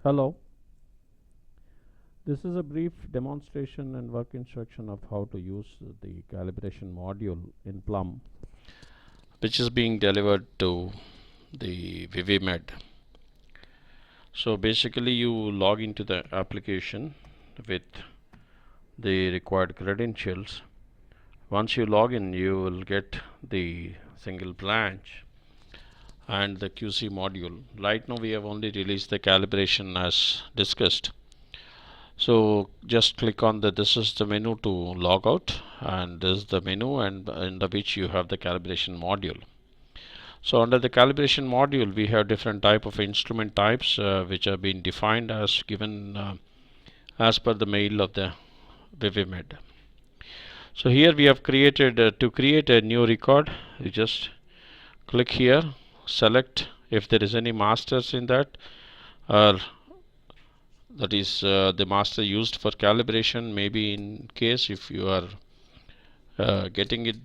Hello, this is a brief demonstration and work instruction of how to use the calibration module in Plum, which is being delivered to the ViviMed. So basically you log into the application with the required credentials. Once you log in, you will get the single branch and the QC module. Right now we have only released the calibration as discussed. So just click on this is the menu to log out, and this is the menu and under which you have the calibration module. So under the calibration module we have different type of instrument types which have been defined as given as per the mail of the ViviMed. So here we have created to create a new record, you just click here, select if there is any masters in that, or that is the master used for calibration. Maybe in case if you are getting it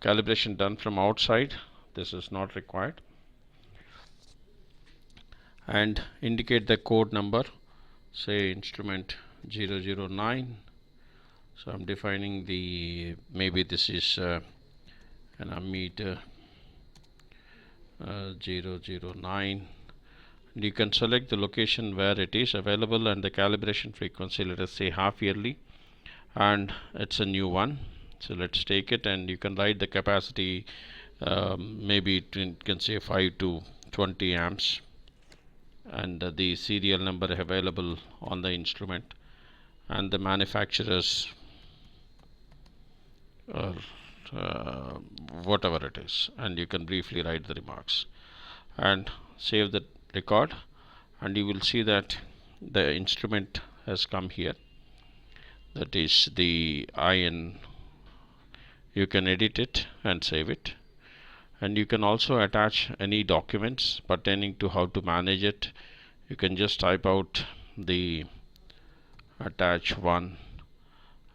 calibration done from outside, this is not required, and indicate the code number, say instrument 009. So I'm defining the, maybe this is an ammeter 009. You can select the location where it is available and the calibration frequency, let us say half yearly, and it's a new one. So let's take it, and you can write the capacity, maybe you can say 5 to 20 amps, and the serial number available on the instrument and the manufacturers or whatever it is, and you can briefly write the remarks and save the record, and you will see that the instrument has come here, that is the IN. You can edit it and save it, and you can also attach any documents pertaining to how to manage it. You can just type out the attach one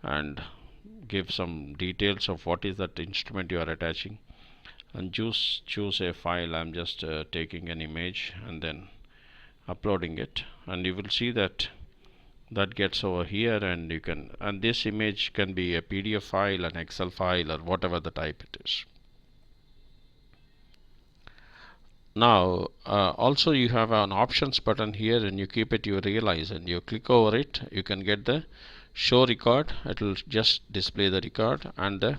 and give some details of what is that instrument you are attaching, and choose a file. I'm just taking an image and then uploading it, and you will see that gets over here, and you can, and this image can be a PDF file, an Excel file, or whatever the type it is. Now also you have an options button here, and you keep it, you realize, and you click over it, you can get the show record. It will just display the record and the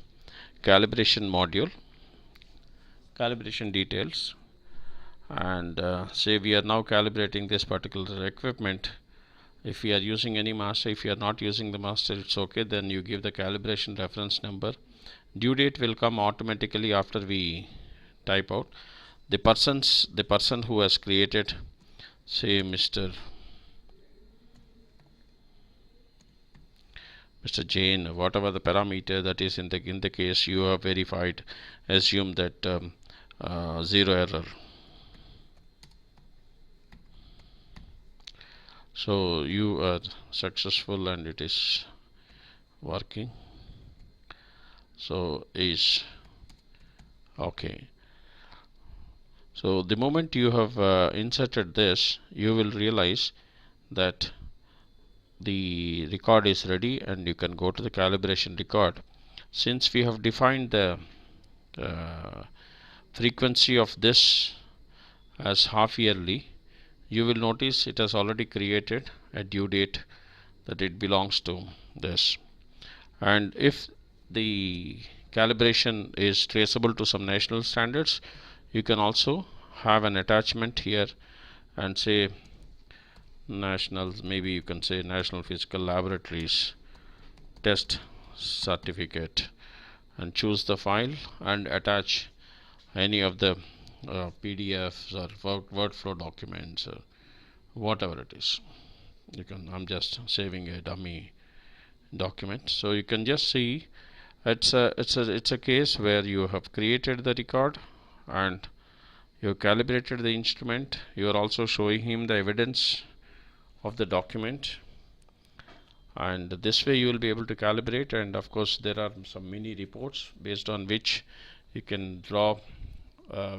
calibration module, calibration details, and say we are now calibrating this particular equipment. If we are using any master, if you are not using the master, it's okay, then you give the calibration reference number. Due date will come automatically after we type out. The person who has created, say Mr. Jane, whatever the parameter that is in the case you have verified, assume that zero error. So you are successful and it is working, so is okay. So the moment you have inserted this, you will realize that the record is ready, and you can go to the calibration record. Since we have defined the frequency of this as half yearly, you will notice it has already created a due date that it belongs to this. And if the calibration is traceable to some national standards, you can also have an attachment here and say national, maybe you can say National Physical Laboratories test certificate, and choose the file and attach any of the PDFs or workflow documents or whatever it is. You can, I'm just saving a dummy document, so you can just see it's a case where you have created the record and you calibrated the instrument. You are also showing him the evidence of the document, and this way you will be able to calibrate. And of course there are some mini reports based on which you can draw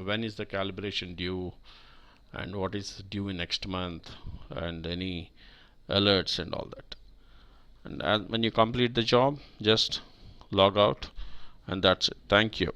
when is the calibration due and what is due in next month, and any alerts and all that. And when you complete the job, just log out, and that's it. Thank you.